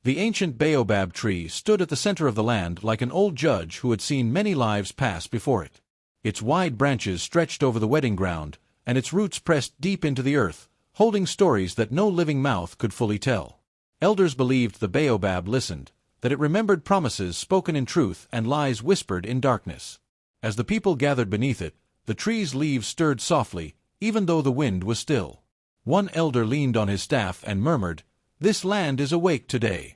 The ancient baobab tree stood at the center of the land like an old judge who had seen many lives pass before it. Its wide branches stretched over the wedding ground, and its roots pressed deep into the earth, holding stories that no living mouth could fully tell. Elders believed the baobab listened, that it remembered promises spoken in truth and lies whispered in darkness. As the people gathered beneath it, the tree's leaves stirred softly, even though the wind was still. One elder leaned on his staff and murmured, "This land is awake today."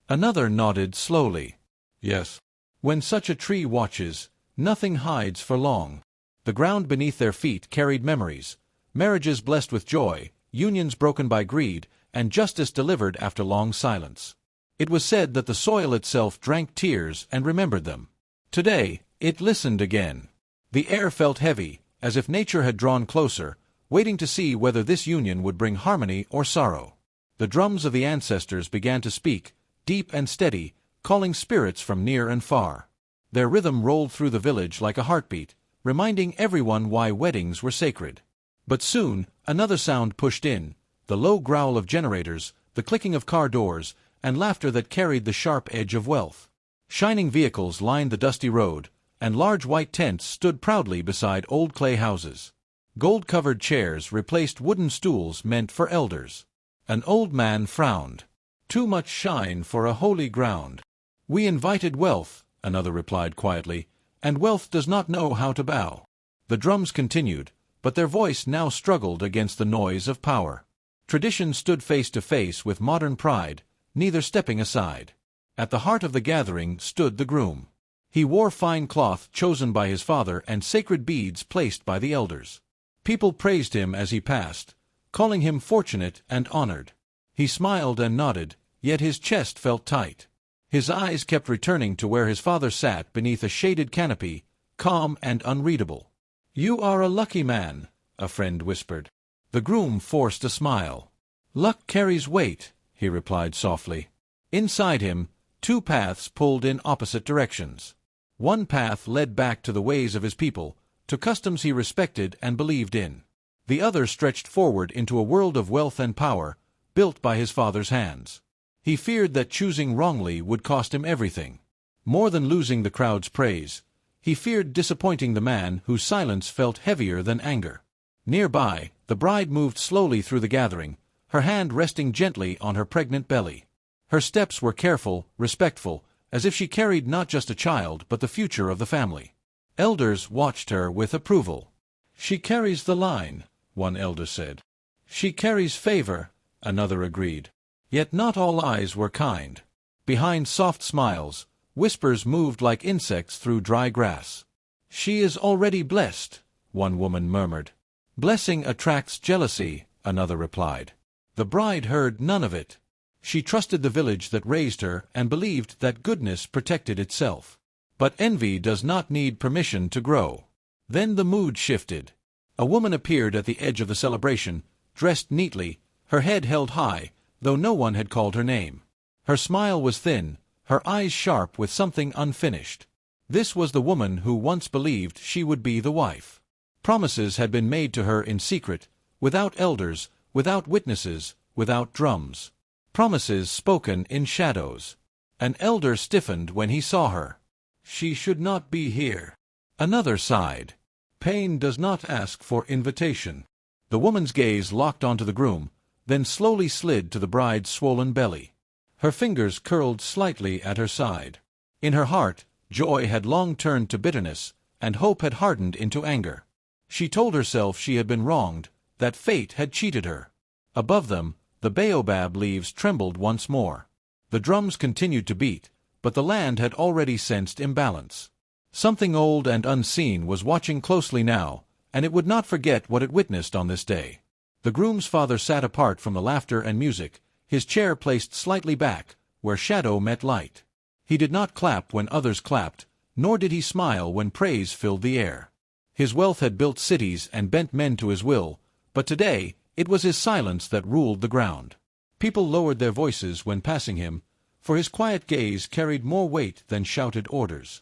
Another nodded slowly. "Yes. When such a tree watches, nothing hides for long." The ground beneath their feet carried memories, marriages blessed with joy, unions broken by greed, and justice delivered after long silence. It was said that the soil itself drank tears and remembered them. Today, it listened again. The air felt heavy, as if nature had drawn closer, waiting to see whether this union would bring harmony or sorrow. The drums of the ancestors began to speak, deep and steady, calling spirits from near and far. Their rhythm rolled through the village like a heartbeat, reminding everyone why weddings were sacred. But soon, another sound pushed in, the low growl of generators, the clicking of car doors, and laughter that carried the sharp edge of wealth. Shining vehicles lined the dusty road, and large white tents stood proudly beside old clay houses. Gold-covered chairs replaced wooden stools meant for elders. An old man frowned. "Too much shine for a holy ground." "We invited wealth," another replied quietly, "and wealth does not know how to bow." The drums continued, but their voice now struggled against the noise of power. Tradition stood face to face with modern pride, neither stepping aside. At the heart of the gathering stood the groom. He wore fine cloth chosen by his father and sacred beads placed by the elders. People praised him as he passed, calling him fortunate and honored. He smiled and nodded, yet his chest felt tight. His eyes kept returning to where his father sat beneath a shaded canopy, calm and unreadable. "You are a lucky man," a friend whispered. The groom forced a smile. "Luck carries weight," he replied softly. Inside him, two paths pulled in opposite directions. One path led back to the ways of his people, to customs he respected and believed in. The other stretched forward into a world of wealth and power, built by his father's hands. He feared that choosing wrongly would cost him everything. More than losing the crowd's praise, he feared disappointing the man whose silence felt heavier than anger. Nearby, the bride moved slowly through the gathering, her hand resting gently on her pregnant belly. Her steps were careful, respectful, as if she carried not just a child but the future of the family. Elders watched her with approval. "She carries the line," one elder said. "She carries favor," another agreed. Yet not all eyes were kind. Behind soft smiles, whispers moved like insects through dry grass. "She is already blessed," one woman murmured. "Blessing attracts jealousy," another replied. The bride heard none of it. She trusted the village that raised her and believed that goodness protected itself. But envy does not need permission to grow. Then the mood shifted. A woman appeared at the edge of the celebration, dressed neatly, her head held high, though no one had called her name. Her smile was thin, her eyes sharp with something unfinished. This was the woman who once believed she would be the wife. Promises had been made to her in secret, without elders, without witnesses, without drums. Promises spoken in shadows. An elder stiffened when he saw her. "She should not be here." Another sighed. "Pain does not ask for invitation." The woman's gaze locked onto the groom, then slowly slid to the bride's swollen belly. Her fingers curled slightly at her side. In her heart, joy had long turned to bitterness, and hope had hardened into anger. She told herself she had been wronged, that fate had cheated her. Above them, the baobab leaves trembled once more. The drums continued to beat, but the land had already sensed imbalance. Something old and unseen was watching closely now, and it would not forget what it witnessed on this day. The groom's father sat apart from the laughter and music, his chair placed slightly back, where shadow met light. He did not clap when others clapped, nor did he smile when praise filled the air. His wealth had built cities and bent men to his will, but today, it was his silence that ruled the ground. People lowered their voices when passing him, for his quiet gaze carried more weight than shouted orders.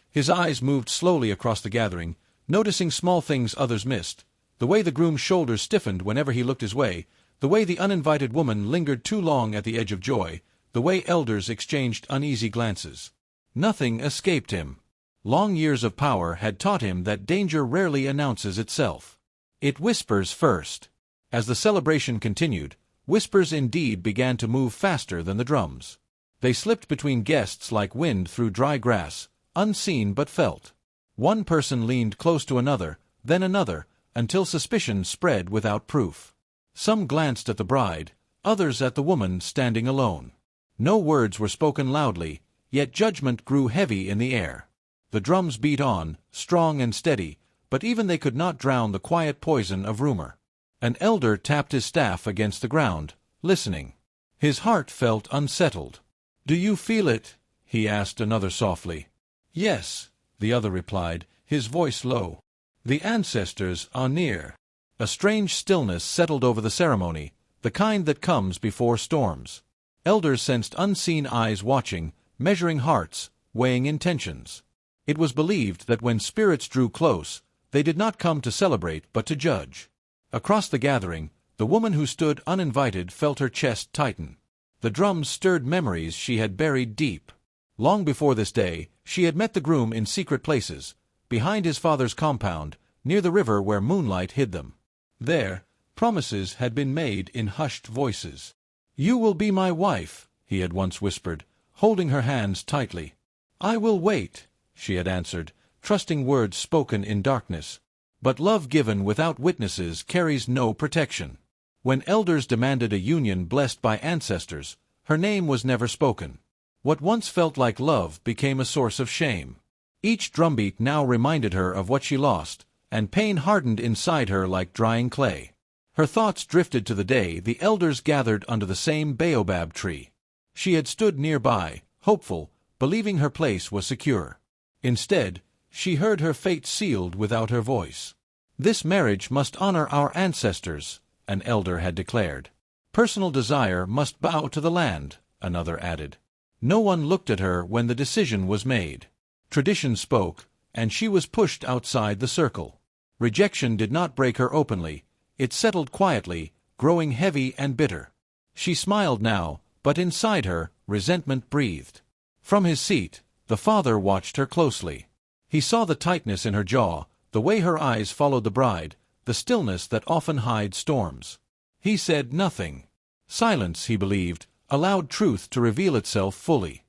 His eyes moved slowly across the gathering, noticing small things others missed, the way the groom's shoulders stiffened whenever he looked his way, the way the uninvited woman lingered too long at the edge of joy, the way elders exchanged uneasy glances. Nothing escaped him. Long years of power had taught him that danger rarely announces itself. It whispers first. As the celebration continued, whispers indeed began to move faster than the drums. They slipped between guests like wind through dry grass, unseen but felt. One person leaned close to another, then another, until suspicion spread without proof. Some glanced at the bride, others at the woman standing alone. No words were spoken loudly, yet judgment grew heavy in the air. The drums beat on, strong and steady, but even they could not drown the quiet poison of rumor. An elder tapped his staff against the ground, listening. His heart felt unsettled. "Do you feel it?" he asked another softly. "Yes," the other replied, his voice low. "The ancestors are near." A strange stillness settled over the ceremony, the kind that comes before storms. Elders sensed unseen eyes watching, measuring hearts, weighing intentions. It was believed that when spirits drew close, they did not come to celebrate but to judge. Across the gathering, the woman who stood uninvited felt her chest tighten. The drums stirred memories she had buried deep. Long before this day, she had met the groom in secret places, behind his father's compound, near the river where moonlight hid them. There, promises had been made in hushed voices. "You will be my wife," he had once whispered, holding her hands tightly. "I will wait," she had answered, trusting words spoken in darkness. But love given without witnesses carries no protection. When elders demanded a union blessed by ancestors, her name was never spoken. What once felt like love became a source of shame. Each drumbeat now reminded her of what she lost, and pain hardened inside her like drying clay. Her thoughts drifted to the day the elders gathered under the same baobab tree. She had stood nearby, hopeful, believing her place was secure. Instead, she heard her fate sealed without her voice. "This marriage must honor our ancestors," an elder had declared. "Personal desire must bow to the land," another added. No one looked at her when the decision was made. Tradition spoke, and she was pushed outside the circle. Rejection did not break her openly. It settled quietly, growing heavy and bitter. She smiled now, but inside her, resentment breathed. From his seat, the father watched her closely. He saw the tightness in her jaw, the way her eyes followed the bride, the stillness that often hides storms. He said nothing. Silence, he believed, allowed truth to reveal itself fully.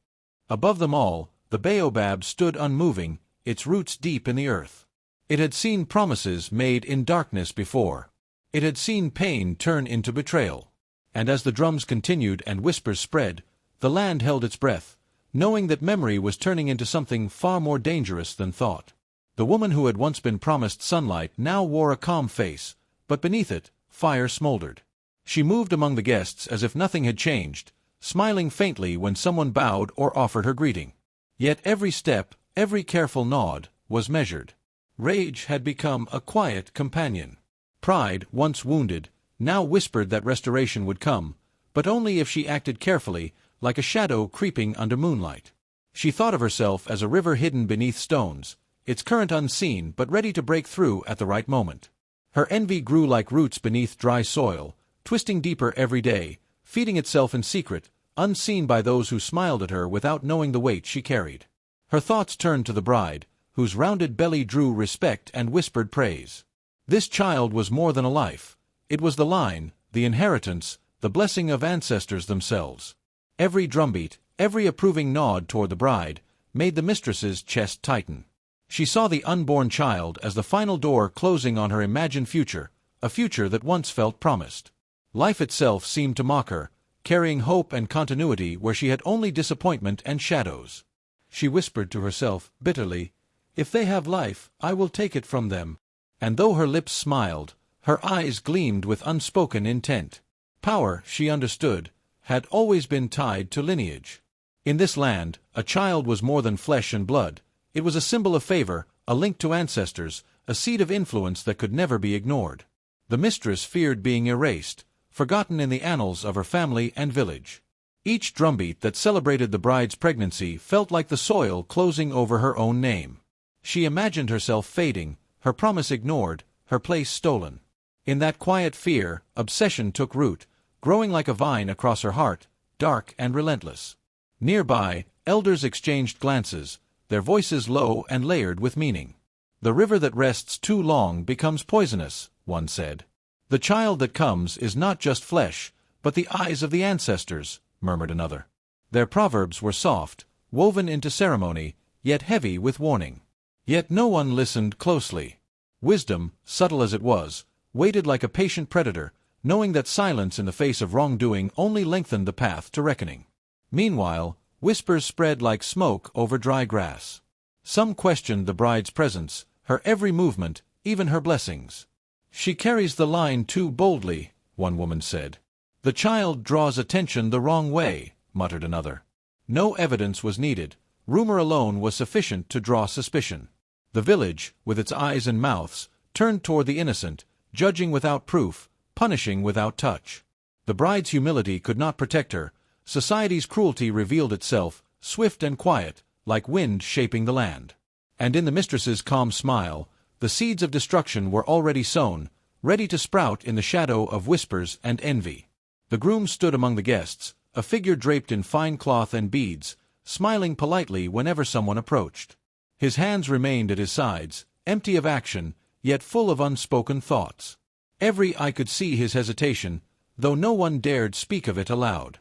Above them all, the baobab stood unmoving, its roots deep in the earth. It had seen promises made in darkness before. It had seen pain turn into betrayal. And as the drums continued and whispers spread, the land held its breath, knowing that memory was turning into something far more dangerous than thought. The woman who had once been promised sunlight now wore a calm face, but beneath it, fire smoldered. She moved among the guests as if nothing had changed, smiling faintly when someone bowed or offered her greeting. Yet every step, every careful nod, was measured. Rage had become a quiet companion. Pride, once wounded, now whispered that restoration would come, but only if she acted carefully, like a shadow creeping under moonlight. She thought of herself as a river hidden beneath stones, its current unseen but ready to break through at the right moment. Her envy grew like roots beneath dry soil, twisting deeper every day, feeding itself in secret, unseen by those who smiled at her without knowing the weight she carried. Her thoughts turned to the bride, whose rounded belly drew respect and whispered praise. This child was more than a life. It was the line, the inheritance, the blessing of ancestors themselves. Every drumbeat, every approving nod toward the bride, made the mistress's chest tighten. She saw the unborn child as the final door closing on her imagined future, a future that once felt promised. Life itself seemed to mock her, carrying hope and continuity where she had only disappointment and shadows. She whispered to herself, bitterly, "If they have life, I will take it from them." And though her lips smiled, her eyes gleamed with unspoken intent. Power, she understood, had always been tied to lineage. In this land, a child was more than flesh and blood. It was a symbol of favor, a link to ancestors, a seed of influence that could never be ignored. The mistress feared being erased, forgotten in the annals of her family and village. Each drumbeat that celebrated the bride's pregnancy felt like the soil closing over her own name. She imagined herself fading, her promise ignored, her place stolen. In that quiet fear, obsession took root, growing like a vine across her heart, dark and relentless. Nearby, elders exchanged glances, their voices low and layered with meaning. "The river that rests too long becomes poisonous," one said. "The child that comes is not just flesh, but the eyes of the ancestors," murmured another. Their proverbs were soft, woven into ceremony, yet heavy with warning. Yet no one listened closely. Wisdom, subtle as it was, waited like a patient predator, knowing that silence in the face of wrongdoing only lengthened the path to reckoning. Meanwhile, whispers spread like smoke over dry grass. Some questioned the bride's presence, her every movement, even her blessings. "She carries the line too boldly," one woman said. "The child draws attention the wrong way," muttered another. No evidence was needed. Rumor alone was sufficient to draw suspicion. The village, with its eyes and mouths, turned toward the innocent, judging without proof, punishing without touch. The bride's humility could not protect her. Society's cruelty revealed itself, swift and quiet, like wind shaping the land. And in the mistress's calm smile, the seeds of destruction were already sown, ready to sprout in the shadow of whispers and envy. The groom stood among the guests, a figure draped in fine cloth and beads, smiling politely whenever someone approached. His hands remained at his sides, empty of action, yet full of unspoken thoughts. Every eye could see his hesitation, though no one dared speak of it aloud.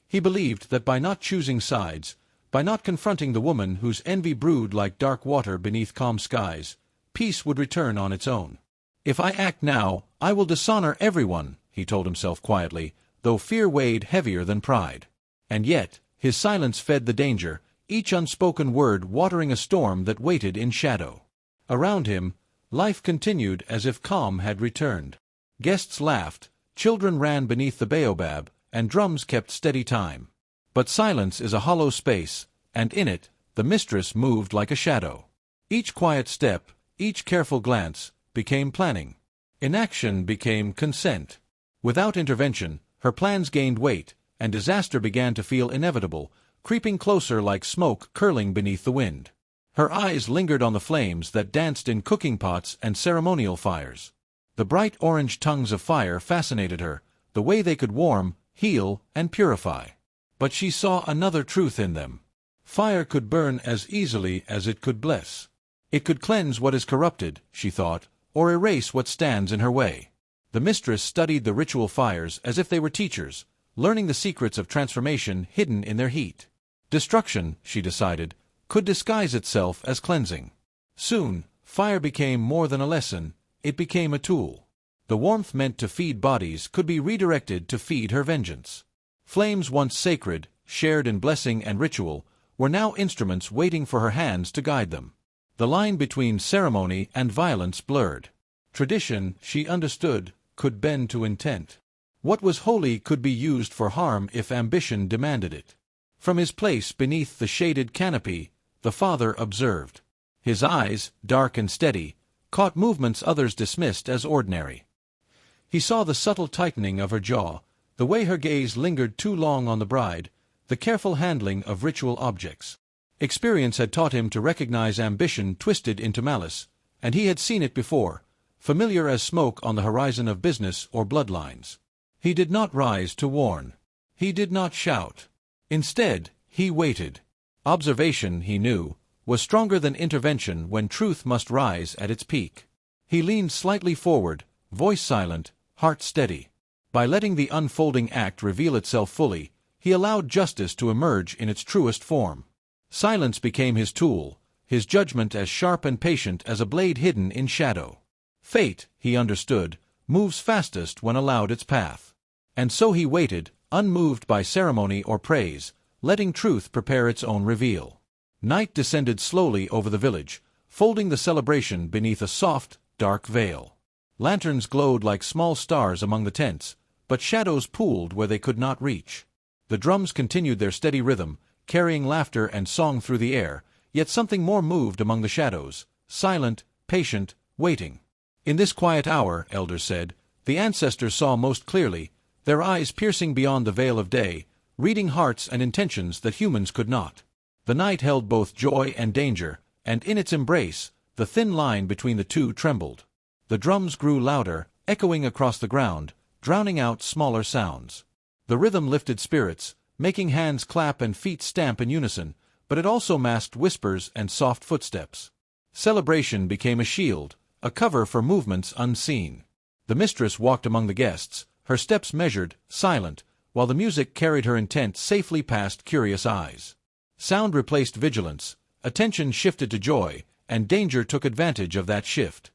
He believed that by not choosing sides, by not confronting the woman whose envy brewed like dark water beneath calm skies, peace would return on its own. "If I act now, I will dishonor everyone," he told himself quietly, though fear weighed heavier than pride. And yet, his silence fed the danger, each unspoken word watering a storm that waited in shadow. Around him, life continued as if calm had returned. Guests laughed, children ran beneath the baobab, and drums kept steady time. But silence is a hollow space, and in it, the mistress moved like a shadow. Each quiet step, each careful glance, became planning. Inaction became consent. Without intervention, her plans gained weight, and disaster began to feel inevitable, creeping closer like smoke curling beneath the wind. Her eyes lingered on the flames that danced in cooking pots and ceremonial fires. The bright orange tongues of fire fascinated her, the way they could warm, heal, and purify. But she saw another truth in them. Fire could burn as easily as it could bless. It could cleanse what is corrupted, she thought, or erase what stands in her way. The mistress studied the ritual fires as if they were teachers, learning the secrets of transformation hidden in their heat. Destruction, she decided, could disguise itself as cleansing. Soon, fire became more than a lesson, it became a tool. The warmth meant to feed bodies could be redirected to feed her vengeance. Flames once sacred, shared in blessing and ritual, were now instruments waiting for her hands to guide them. The line between ceremony and violence blurred. Tradition, she understood, could bend to intent. What was holy could be used for harm if ambition demanded it. From his place beneath the shaded canopy, the father observed. His eyes, dark and steady, caught movements others dismissed as ordinary. He saw the subtle tightening of her jaw, the way her gaze lingered too long on the bride, the careful handling of ritual objects. Experience had taught him to recognize ambition twisted into malice, and he had seen it before, familiar as smoke on the horizon of business or bloodlines. He did not rise to warn. He did not shout. Instead, he waited. Observation, he knew, was stronger than intervention when truth must rise at its peak. He leaned slightly forward, voice silent, heart steady. By letting the unfolding act reveal itself fully, he allowed justice to emerge in its truest form. Silence became his tool, his judgment as sharp and patient as a blade hidden in shadow. Fate, he understood, moves fastest when allowed its path. And so he waited, unmoved by ceremony or praise, letting truth prepare its own reveal. Night descended slowly over the village, folding the celebration beneath a soft, dark veil. Lanterns glowed like small stars among the tents, but shadows pooled where they could not reach. The drums continued their steady rhythm, carrying laughter and song through the air, yet something more moved among the shadows, silent, patient, waiting. In this quiet hour, elders said, the ancestors saw most clearly, their eyes piercing beyond the veil of day, reading hearts and intentions that humans could not. The night held both joy and danger, and in its embrace, the thin line between the two trembled. The drums grew louder, echoing across the ground, drowning out smaller sounds. The rhythm lifted spirits, making hands clap and feet stamp in unison, but it also masked whispers and soft footsteps. Celebration became a shield, a cover for movements unseen. The mistress walked among the guests, her steps measured, silent, while the music carried her intent safely past curious eyes. Sound replaced vigilance, attention shifted to joy, and danger took advantage of that shift.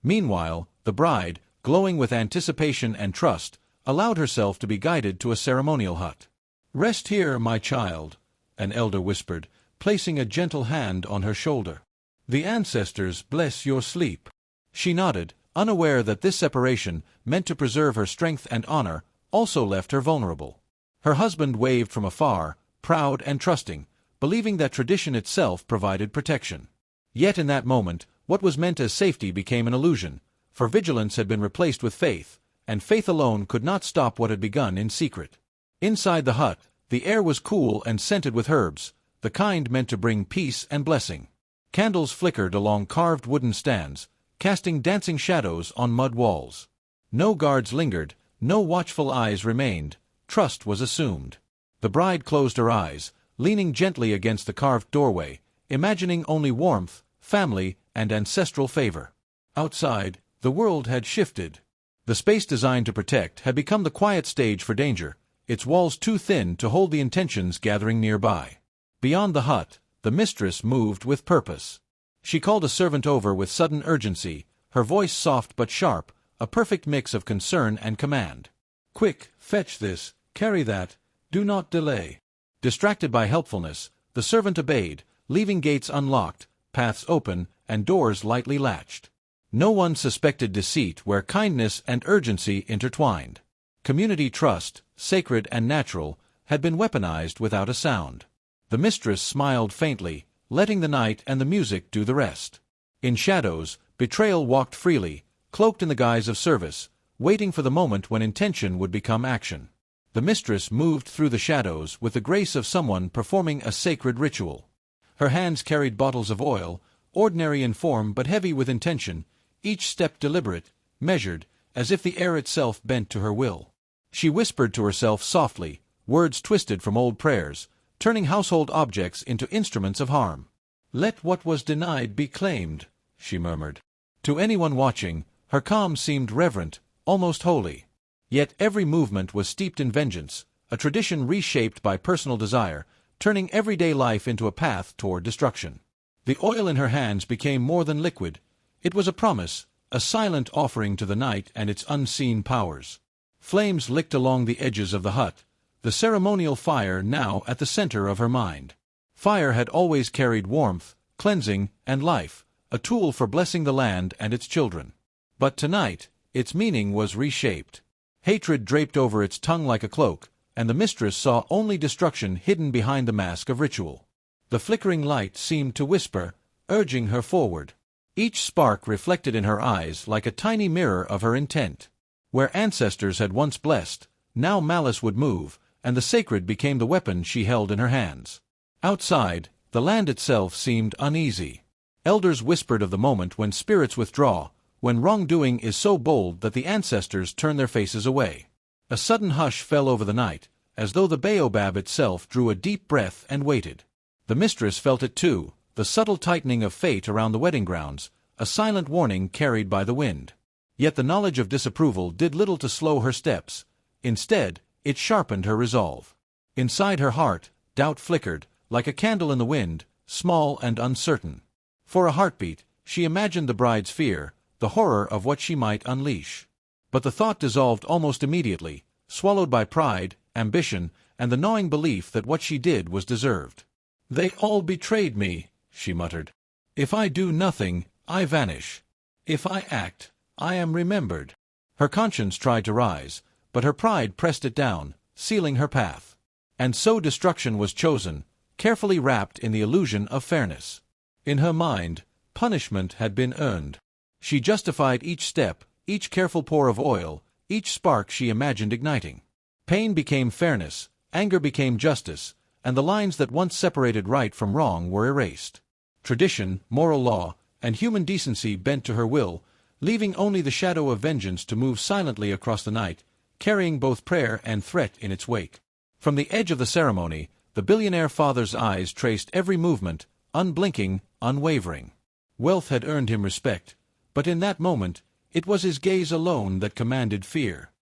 Meanwhile, the bride, glowing with anticipation and trust, allowed herself to be guided to a ceremonial hut. "Rest here, my child," an elder whispered, placing a gentle hand on her shoulder. "The ancestors bless your sleep." She nodded, unaware that this separation, meant to preserve her strength and honor, also left her vulnerable. Her husband waved from afar, proud and trusting, believing that tradition itself provided protection. Yet in that moment, what was meant as safety became an illusion, for vigilance had been replaced with faith, and faith alone could not stop what had begun in secret. Inside the hut, the air was cool and scented with herbs, the kind meant to bring peace and blessing. Candles flickered along carved wooden stands, casting dancing shadows on mud walls. No guards lingered, no watchful eyes remained, trust was assumed. The bride closed her eyes, leaning gently against the carved doorway, imagining only warmth, family, and ancestral favor. Outside, the world had shifted. The space designed to protect had become the quiet stage for danger, its walls too thin to hold the intentions gathering nearby. Beyond the hut, the mistress moved with purpose. She called a servant over with sudden urgency, her voice soft but sharp, a perfect mix of concern and command. "Quick, fetch this, carry that, do not delay." Distracted by helpfulness, the servant obeyed, leaving gates unlocked, paths open, and doors lightly latched. No one suspected deceit where kindness and urgency intertwined. Community trust, sacred and natural, had been weaponized without a sound. The mistress smiled faintly, letting the night and the music do the rest. In shadows, betrayal walked freely, cloaked in the guise of service, waiting for the moment when intention would become action. The mistress moved through the shadows with the grace of someone performing a sacred ritual. Her hands carried bottles of oil, ordinary in form but heavy with intention, each step deliberate, measured, as if the air itself bent to her will. She whispered to herself softly, words twisted from old prayers, turning household objects into instruments of harm. "Let what was denied be claimed," she murmured. To anyone watching, her calm seemed reverent, almost holy. Yet every movement was steeped in vengeance, a tradition reshaped by personal desire, turning everyday life into a path toward destruction. The oil in her hands became more than liquid. It was a promise, a silent offering to the night and its unseen powers. Flames licked along the edges of the hut, the ceremonial fire now at the center of her mind. Fire had always carried warmth, cleansing, and life, a tool for blessing the land and its children. But tonight, its meaning was reshaped. Hatred draped over its tongue like a cloak, and the mistress saw only destruction hidden behind the mask of ritual. The flickering light seemed to whisper, urging her forward. Each spark reflected in her eyes like a tiny mirror of her intent. Where ancestors had once blessed, now malice would move, and the sacred became the weapon she held in her hands. Outside, the land itself seemed uneasy. Elders whispered of the moment when spirits withdraw, when wrongdoing is so bold that the ancestors turn their faces away. A sudden hush fell over the night, as though the baobab itself drew a deep breath and waited. The mistress felt it too, the subtle tightening of fate around the wedding grounds, a silent warning carried by the wind. Yet the knowledge of disapproval did little to slow her steps. Instead, it sharpened her resolve. Inside her heart, doubt flickered, like a candle in the wind, small and uncertain. For a heartbeat, she imagined the bride's fear, the horror of what she might unleash. But the thought dissolved almost immediately, swallowed by pride, ambition, and the gnawing belief that what she did was deserved. "They all betrayed me," she muttered. "If I do nothing, I vanish. If I act, I am remembered." Her conscience tried to rise, but her pride pressed it down, sealing her path. And so destruction was chosen, carefully wrapped in the illusion of fairness. In her mind, punishment had been earned. She justified each step, each careful pour of oil, each spark she imagined igniting. Pain became fairness, anger became justice, and the lines that once separated right from wrong were erased. Tradition, moral law, and human decency bent to her will, leaving only the shadow of vengeance to move silently across the night, carrying both prayer and threat in its wake. From the edge of the ceremony, the billionaire father's eyes traced every movement, unblinking, unwavering. Wealth had earned him respect, but in that moment, it was his gaze alone that commanded fear.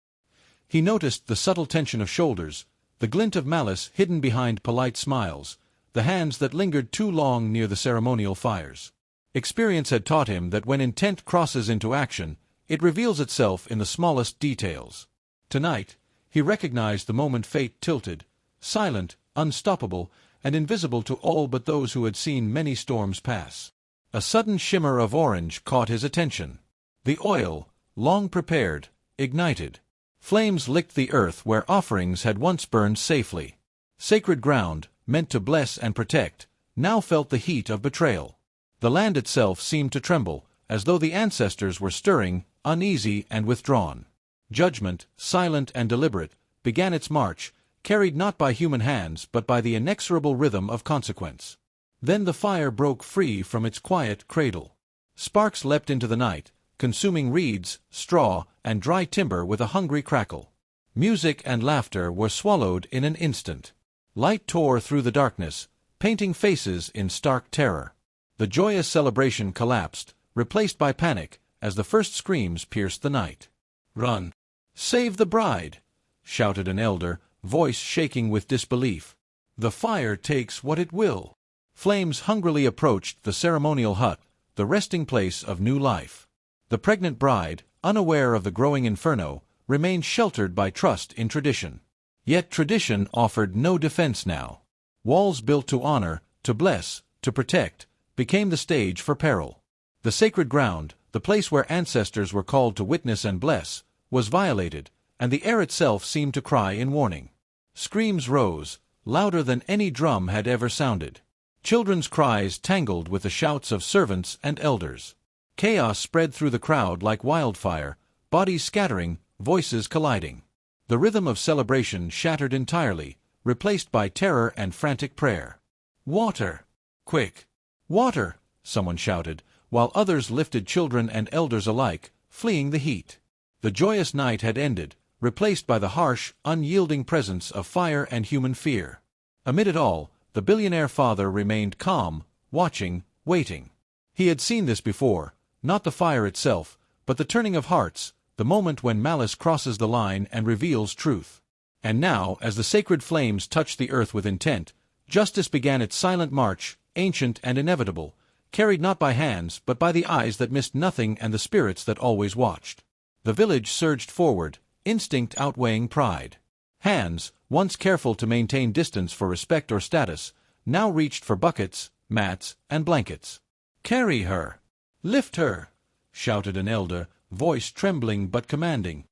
He noticed the subtle tension of shoulders, the glint of malice hidden behind polite smiles, the hands that lingered too long near the ceremonial fires. Experience had taught him that when intent crosses into action, it reveals itself in the smallest details. Tonight, he recognized the moment fate tilted, silent, unstoppable, and invisible to all but those who had seen many storms pass. A sudden shimmer of orange caught his attention. The oil, long prepared, ignited. Flames licked the earth where offerings had once burned safely. Sacred ground, meant to bless and protect, now felt the heat of betrayal. The land itself seemed to tremble, as though the ancestors were stirring, uneasy and withdrawn. Judgment, silent and deliberate, began its march, carried not by human hands but by the inexorable rhythm of consequence. Then the fire broke free from its quiet cradle. Sparks leapt into the night, consuming reeds, straw, and dry timber with a hungry crackle. Music and laughter were swallowed in an instant. Light tore through the darkness, painting faces in stark terror. The joyous celebration collapsed, replaced by panic, as the first screams pierced the night. "Run! Save the bride!" shouted an elder, voice shaking with disbelief. "The fire takes what it will." Flames hungrily approached the ceremonial hut, the resting place of new life. The pregnant bride, unaware of the growing inferno, remained sheltered by trust in tradition. Yet tradition offered no defense now. Walls built to honor, to bless, to protect, became the stage for peril. The sacred ground, the place where ancestors were called to witness and bless, was violated, and the air itself seemed to cry in warning. Screams rose, louder than any drum had ever sounded. Children's cries tangled with the shouts of servants and elders. Chaos spread through the crowd like wildfire, bodies scattering, voices colliding. The rhythm of celebration shattered entirely, replaced by terror and frantic prayer. "Water! Quick! Water!" someone shouted, while others lifted children and elders alike, fleeing the heat. The joyous night had ended, replaced by the harsh, unyielding presence of fire and human fear. Amid it all, the billionaire father remained calm, watching, waiting. He had seen this before, not the fire itself, but the turning of hearts, the moment when malice crosses the line and reveals truth. And now, as the sacred flames touched the earth with intent, justice began its silent march, ancient and inevitable, carried not by hands but by the eyes that missed nothing and the spirits that always watched. The village surged forward, instinct outweighing pride. Hands, once careful to maintain distance for respect or status, now reached for buckets, mats, and blankets. "Carry her! Lift her!" shouted an elder, voice trembling but commanding.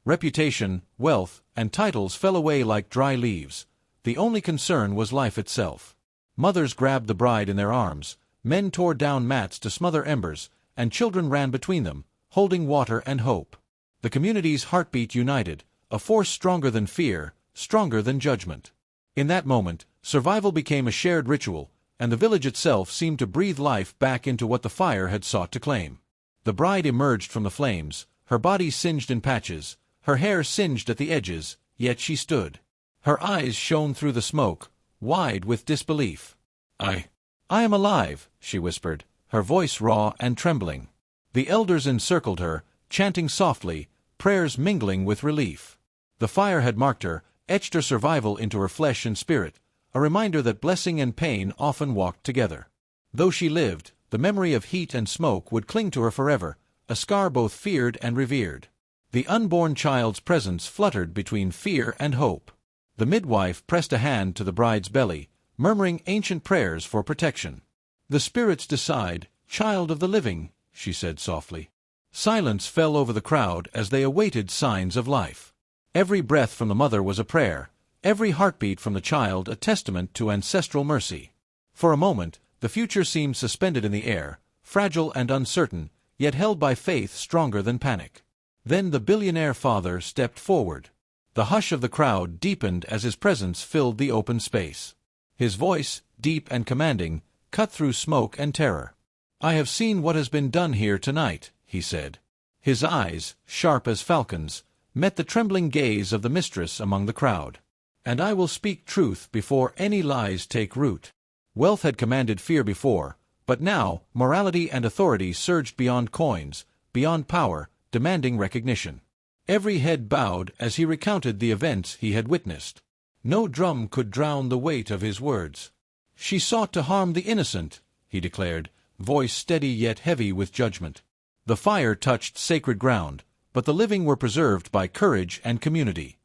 Reputation, wealth, and titles fell away like dry leaves. The only concern was life itself. Mothers grabbed the bride in their arms, men tore down mats to smother embers, and children ran between them, holding water and hope. The community's heartbeat united, a force stronger than fear, stronger than judgment. In that moment, survival became a shared ritual, and the village itself seemed to breathe life back into what the fire had sought to claim. The bride emerged from the flames, her body singed in patches, her hair singed at the edges, yet she stood. Her eyes shone through the smoke, wide with disbelief. I am alive," she whispered, her voice raw and trembling. The elders encircled her, chanting softly, prayers mingling with relief. The fire had marked her, etched her survival into her flesh and spirit, a reminder that blessing and pain often walked together. Though she lived, the memory of heat and smoke would cling to her forever, a scar both feared and revered. The unborn child's presence fluttered between fear and hope. The midwife pressed a hand to the bride's belly, murmuring ancient prayers for protection. "The spirits decide, child of the living," she said softly. Silence fell over the crowd as they awaited signs of life. Every breath from the mother was a prayer, every heartbeat from the child a testament to ancestral mercy. For a moment, the future seemed suspended in the air, fragile and uncertain, yet held by faith stronger than panic. Then the billionaire father stepped forward. The hush of the crowd deepened as his presence filled the open space. His voice, deep and commanding, cut through smoke and terror. "I have seen what has been done here tonight," he said. His eyes, sharp as falcons, met the trembling gaze of the mistress among the crowd. "And I will speak truth before any lies take root." Wealth had commanded fear before, but now morality and authority surged beyond coins, beyond power, demanding recognition. Every head bowed as he recounted the events he had witnessed. No drum could drown the weight of his words. "She sought to harm the innocent," he declared, voice steady yet heavy with judgment. The fire touched sacred ground, but the living were preserved by courage and community.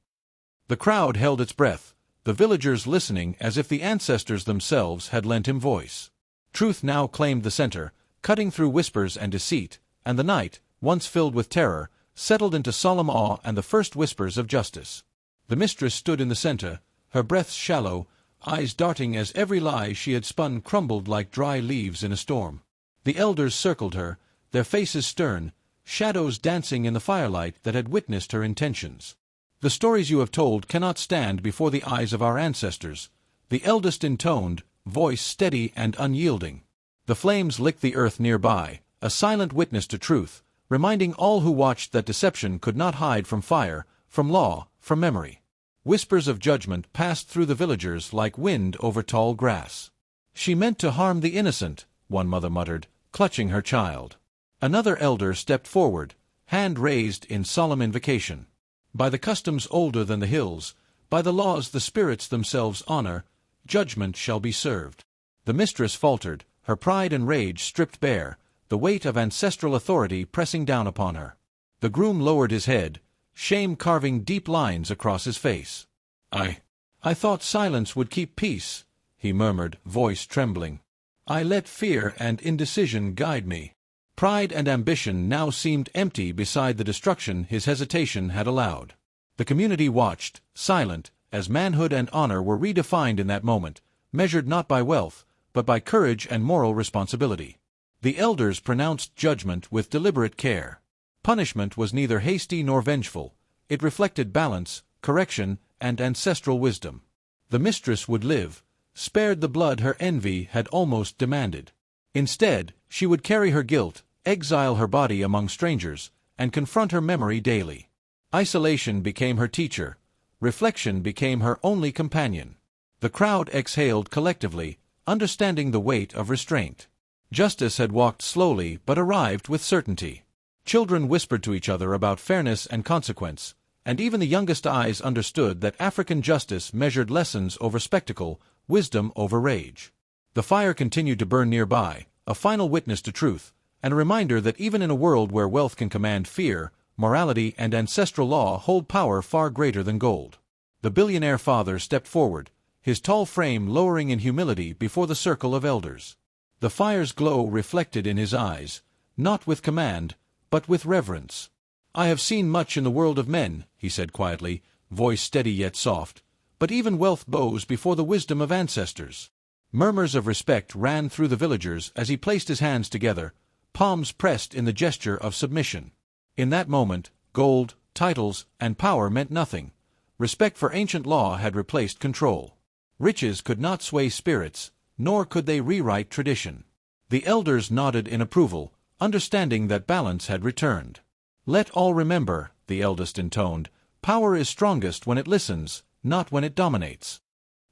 The crowd held its breath, the villagers listening as if the ancestors themselves had lent him voice. Truth now claimed the center, cutting through whispers and deceit, and the night, once filled with terror, settled into solemn awe and the first whispers of justice. The mistress stood in the center, her breath shallow, eyes darting as every lie she had spun crumbled like dry leaves in a storm. The elders circled her, their faces stern, shadows dancing in the firelight that had witnessed her intentions. "The stories you have told cannot stand before the eyes of our ancestors," the eldest intoned, voice steady and unyielding. The flames licked the earth nearby, a silent witness to truth, reminding all who watched that deception could not hide from fire, from law, from memory. Whispers of judgment passed through the villagers like wind over tall grass. "She meant to harm the innocent," one mother muttered, clutching her child. Another elder stepped forward, hand raised in solemn invocation. "By the customs older than the hills, by the laws the spirits themselves honor, judgment shall be served." The mistress faltered, her pride and rage stripped bare, the weight of ancestral authority pressing down upon her. The groom lowered his head, shame carving deep lines across his face. I thought silence would keep peace," he murmured, voice trembling. "I let fear and indecision guide me." Pride and ambition now seemed empty beside the destruction his hesitation had allowed. The community watched, silent, as manhood and honor were redefined in that moment, measured not by wealth, but by courage and moral responsibility. The elders pronounced judgment with deliberate care. Punishment was neither hasty nor vengeful. It reflected balance, correction, and ancestral wisdom. The mistress would live, spared the blood her envy had almost demanded. Instead, she would carry her guilt, exile her body among strangers, and confront her memory daily. Isolation became her teacher. Reflection became her only companion. The crowd exhaled collectively, understanding the weight of restraint. Justice had walked slowly but arrived with certainty. Children whispered to each other about fairness and consequence, and even the youngest eyes understood that African justice measured lessons over spectacle, wisdom over rage. The fire continued to burn nearby, a final witness to truth, and a reminder that even in a world where wealth can command fear, morality and ancestral law hold power far greater than gold. The billionaire father stepped forward, his tall frame lowering in humility before the circle of elders. The fire's glow reflected in his eyes, not with command, but with reverence. "I have seen much in the world of men," he said quietly, voice steady yet soft, "but even wealth bows before the wisdom of ancestors." Murmurs of respect ran through the villagers as he placed his hands together, palms pressed in the gesture of submission. In that moment, gold, titles, and power meant nothing. Respect for ancient law had replaced control. Riches could not sway spirits, nor could they rewrite tradition. The elders nodded in approval, understanding that balance had returned. "Let all remember," the eldest intoned, "power is strongest when it listens, not when it dominates."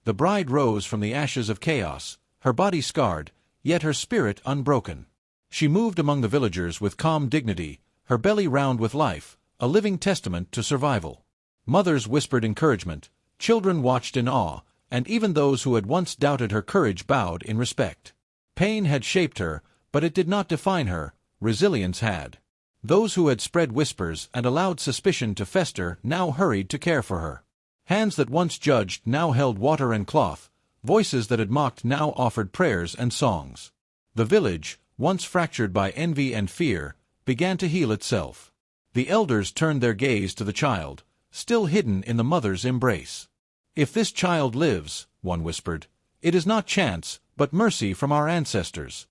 The bride rose from the ashes of chaos, her body scarred, yet her spirit unbroken. She moved among the villagers with calm dignity, her belly round with life, a living testament to survival. Mothers whispered encouragement, children watched in awe, and even those who had once doubted her courage bowed in respect. Pain had shaped her, but it did not define her, resilience had. Those who had spread whispers and allowed suspicion to fester now hurried to care for her. Hands that once judged now held water and cloth, voices that had mocked now offered prayers and songs. The village, once fractured by envy and fear, began to heal itself. The elders turned their gaze to the child, still hidden in the mother's embrace. "If this child lives," one whispered, "it is not chance, but mercy from our ancestors."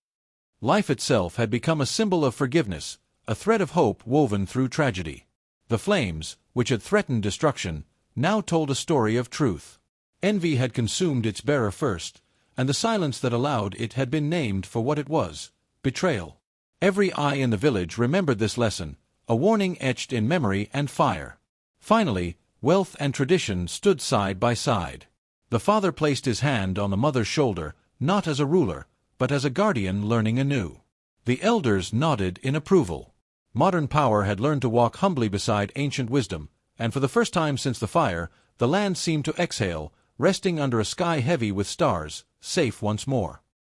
Life itself had become a symbol of forgiveness, a thread of hope woven through tragedy. The flames, which had threatened destruction, now told a story of truth. Envy had consumed its bearer first, and the silence that allowed it had been named for what it was: betrayal. Every eye in the village remembered this lesson, a warning etched in memory and fire. Finally, wealth and tradition stood side by side. The father placed his hand on the mother's shoulder, not as a ruler, but as a guardian learning anew. The elders nodded in approval. Modern power had learned to walk humbly beside ancient wisdom, and for the first time since the fire, the land seemed to exhale, resting under a sky heavy with stars, safe once more.